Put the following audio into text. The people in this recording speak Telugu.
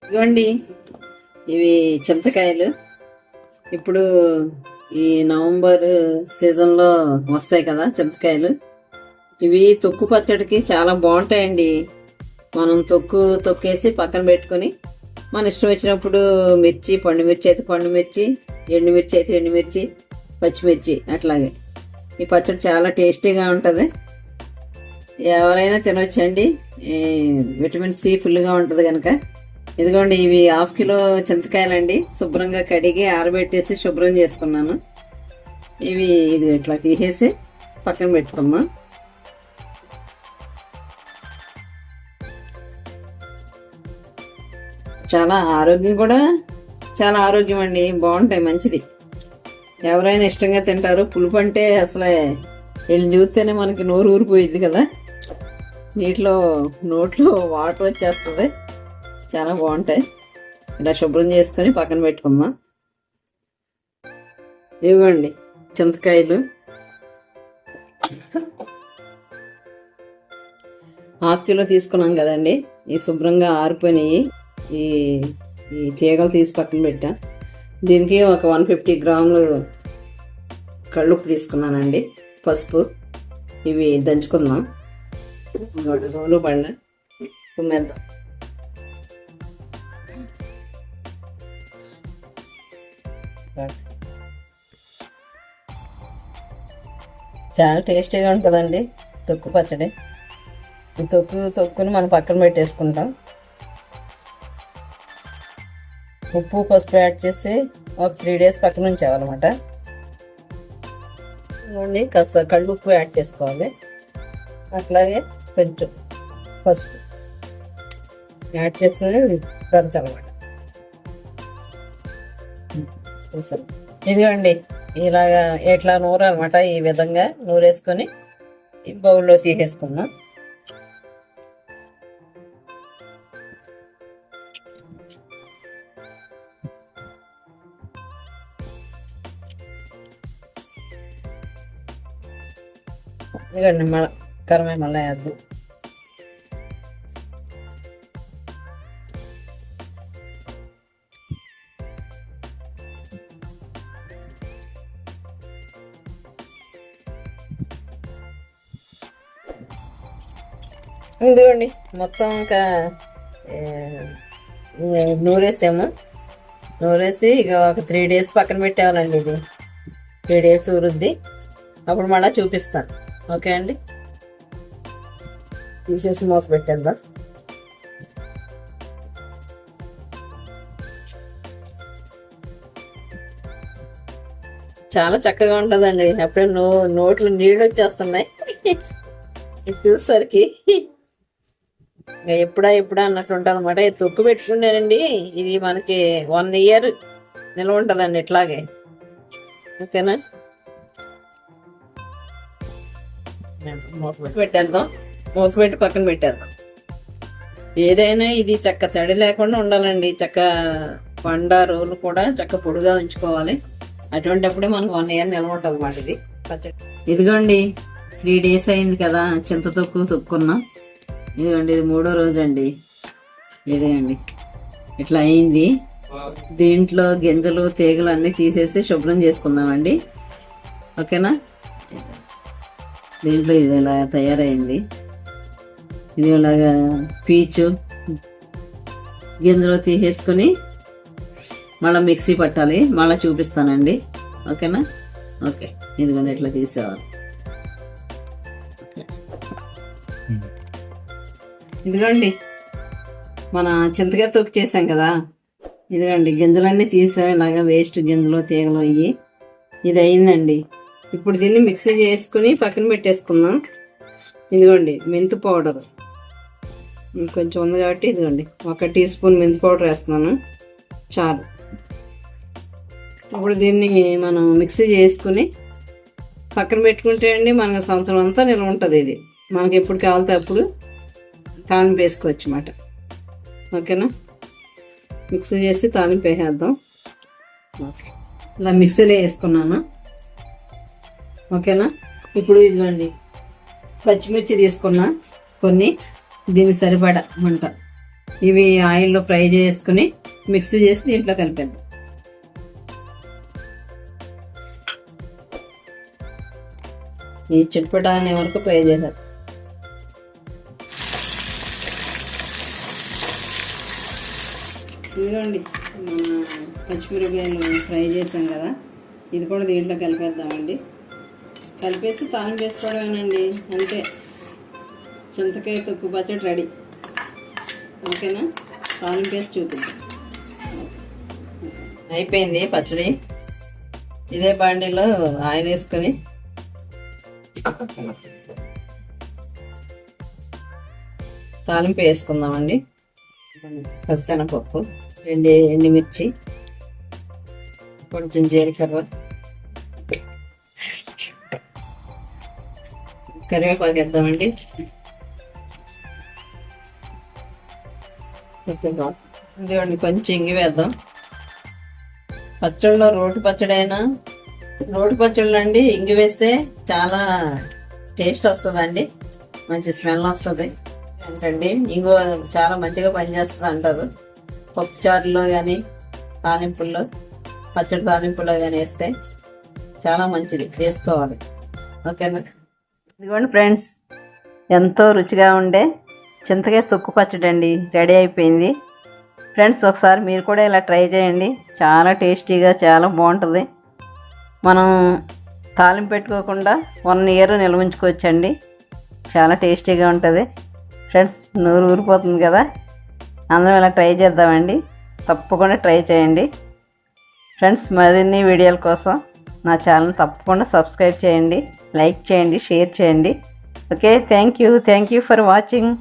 ఇదిగోండి, ఇవి చింతకాయలు. ఇప్పుడు ఈ నవంబర్ సీజన్లో వస్తాయి కదా చింతకాయలు. ఇవి తొక్కు పచ్చడికి చాలా బాగుంటాయండి. మనం తొక్కేసి పక్కన పెట్టుకొని మన ఇష్టం వచ్చినప్పుడు మిర్చి, పండుమిర్చి అయితే పండుమిర్చి, ఎండుమిర్చి అయితే ఎండుమిర్చి, పచ్చిమిర్చి అట్లాగే ఈ పచ్చడి చాలా టేస్టీగా ఉంటుంది. ఎవరైనా తినొచ్చండి. విటమిన్ సి ఫుల్గా ఉంటుంది కనుక. ఇదిగోండి, ఇవి 1/2 కిలో చింతకాయలండి. శుభ్రంగా కడిగి ఆరబెట్టేసి శుభ్రం చేసుకున్నాను. ఇది ఇట్లా తీసేసి పక్కన పెట్టుకుందాం. చాలా ఆరోగ్యం అండి. బాగుంటాయి, మంచిది. ఎవరైనా ఇష్టంగా తింటారు. పులుపు అంటే అసలే వీళ్ళు చూస్తేనే మనకి నోరు ఊరిపోయింది కదా. నోట్లో వాటర్ వచ్చేస్తుంది. చాలా బాగుంటాయి. ఇలా శుభ్రం చేసుకొని పక్కన పెట్టుకుందాం. ఇవ్వండి చింతకాయలు 1/2 కిలో తీసుకున్నాం కదండి. ఈ శుభ్రంగా ఆరిపోయినాయి. ఈ తీగలు తీసి పక్కన పెట్టా. దీనికి ఒక 150 గ్రాములు కళ్ళుప్పు తీసుకున్నానండి. పసుపు. ఇవి దంచుకుందాం. రోలు బండ కుమ్మేద్దాం. చాలా టేస్టీగా ఉంటుందండి తొక్కు పచ్చడి. ఈ తొక్కుని మనం పక్కన పెట్టేసుకుంటాం. ఉప్పు, పసుపు యాడ్ చేసి ఒక 3 days పక్కన ఉంచామన్నమాట. కాస్త కళ్ళు ఉప్పు యాడ్ చేసుకోవాలి. అట్లాగే కొంచెం పసుపు యాడ్ చేసుకుని దంచాలన్నమాట. ఇదిగోండి, ఇలాగా ఎట్లా నూరాలన్నమాట. ఈ విధంగా నూరేసుకొని ఈ బౌల్లో తీసేసుకుందాం. ఇదిగోండి, కరమే మళ్ళీ వేద్దాం. ఇదిగోండి, మొత్తం ఇంకా నూరేసి ఇక ఒక 3 days పక్కన పెట్టేవాలండి. ఇది 3 days ఊరుద్ది. అప్పుడు మళ్ళీ చూపిస్తాను. ఓకే అండి, తీసేసి మూత పెట్టేద్దాం. చాలా చక్కగా ఉంటుందండి. అప్పుడే నోట్లు నీళ్ళు వచ్చేస్తున్నాయి చూసేసరికి. ఎప్పుడా అన్నట్టు ఉంటుంది అనమాట. తొక్కు పెట్టుకున్నానండి. ఇది మనకి 1 year నిల్వ ఉంటుందండి ఇట్లాగే. ఓకేనా, పెట్టేద్దాం. మూత పెట్టి పక్కన పెట్టేద్దాం. ఏదైనా ఇది చక్క తడి లేకుండా ఉండాలండి. చక్క పండ రోలు కూడా చక్క పొడిగా ఉంచుకోవాలి. అటువంటిప్పుడే మనకు 1 year నిల్వ ఉంటుంది అన్నమాట ఇది పచ్చడి. ఇదిగోండి, 3 days అయింది కదా చింత తొక్కున్నాం. ఇదిగోండి, ఇది 3వ రోజు అండి. ఇదిగోండి ఇట్లా అయింది. దీంట్లో గింజలు, తీగలు అన్నీ తీసేసి శుభ్రం చేసుకుందామండి. ఓకేనా, దీంట్లో ఇది ఇలా తయారైంది. ఇది ఇలాగా పీచు గింజలు తీసేసుకుని మళ్ళీ మిక్సీ పట్టాలి. మళ్ళీ చూపిస్తానండి. ఓకేనా, ఓకే. ఇదిగోండి ఇట్లా తీసేవారు. ఇదిగోండి, మన చింతకాయ తొక్కు చేసాం కదా. ఇదిగోండి, గింజలన్నీ తీసాం. ఇలాగా వేస్ట్ గింజలు, తీగలు అయ్యి ఇది అయిందండి. ఇప్పుడు దీన్ని మిక్సీ చేసుకుని పక్కన పెట్టేసుకుందాం. ఇదిగోండి, మెంతు పౌడర్ కొంచెం ఉంది కాబట్టి ఇదిగోండి 1 teaspoon మెంతు పౌడర్ వేస్తున్నాను. చాలు. ఇప్పుడు దీన్ని మనం మిక్సీ చేసుకుని పక్కన పెట్టుకుంటే అండి మనకు సంవత్సరం అంతా నిల్వ ఉంటుంది. ఇది మనకి ఎప్పుడు కావాలితే అప్పుడు తాలింపు వేసుకోవచ్చు అన్నమాట. ఓకేనా, మిక్సీ చేసి తాలింపు వేసేద్దాం. ఓకే, ఇలా మిక్సీలో వేసుకున్నాను. ఓకేనా, ఇప్పుడు ఇదిగోండి పచ్చిమిర్చి తీసుకున్నా కొన్ని. దీనికి సరిపడా మంట ఇవి ఆయిల్లో ఫ్రై చేసుకుని మిక్స్ చేసి దీంట్లో కలిపేద్దాం. ఈ చిట్పట అనే వరకు ఫ్రై చేశారు. ఇదిగోండి మన పచ్చిమిరపకాయలు ఫ్రై చేసాం కదా, ఇది కూడా దీంట్లో కలిపేద్దామండి. కలిపేసి తాలింపు వేసుకోవడమేనండి, అంతే. చింతకాయ తొక్కు పచ్చడి రెడీ. ఓకేనా? తాలింపు వేసి చూపిద్దాం. అయిపోయింది పచ్చడి. ఇదే బాండీలో ఆయిల్ వేసుకొని తాలింపు వేసుకుందామండి. పచ్చెనపప్పు, 2 ఎండుమిర్చి, కొంచెం జీలకర్ర, కరివేపాకు వేద్దామండి. ఇదిగోండి కొంచెం ఇంగి వేద్దాం. పచ్చళ్ళలో రోటి పచ్చడి అయినా, రోటి పచ్చళ్ళు అండి ఇంగి వేస్తే చాలా టేస్ట్ వస్తుందండి, మంచి స్మెల్ వస్తుంది. ఏంటండి ఇంగువ చాలా మంచిగా పనిచేస్తుంది అంటారు. పప్పు చారులో కానీ తాలింపుల్లో, పచ్చడి తాలింపుల్లో కానీ వేస్తే చాలా మంచిది, వేసుకోవాలి. ఓకేనా? ఇదిగోండి ఫ్రెండ్స్, ఎంతో రుచిగా ఉండే చింతకాయ తొక్కు పచ్చడి అండి రెడీ అయిపోయింది. ఫ్రెండ్స్ ఒకసారి మీరు కూడా ఇలా ట్రై చేయండి, చాలా టేస్టీగా చాలా బాగుంటుంది. మనం తాలింపు పెట్టుకోకుండా 1 ఇయర్ నిల్వ ఉంచుకోవచ్చండి, చాలా టేస్టీగా ఉంటుంది. ఫ్రెండ్స్ నూరు ఊరిపోతుంది కదా, అందరం ఇలా ట్రై చేద్దామండి. తప్పకుండా ట్రై చేయండి ఫ్రెండ్స్. మరిన్ని వీడియోల కోసం నా ఛానల్ తప్పకుండా సబ్స్క్రైబ్ చేయండి, లైక్ చేయండి, షేర్ చేయండి. Okay, thank you for watching.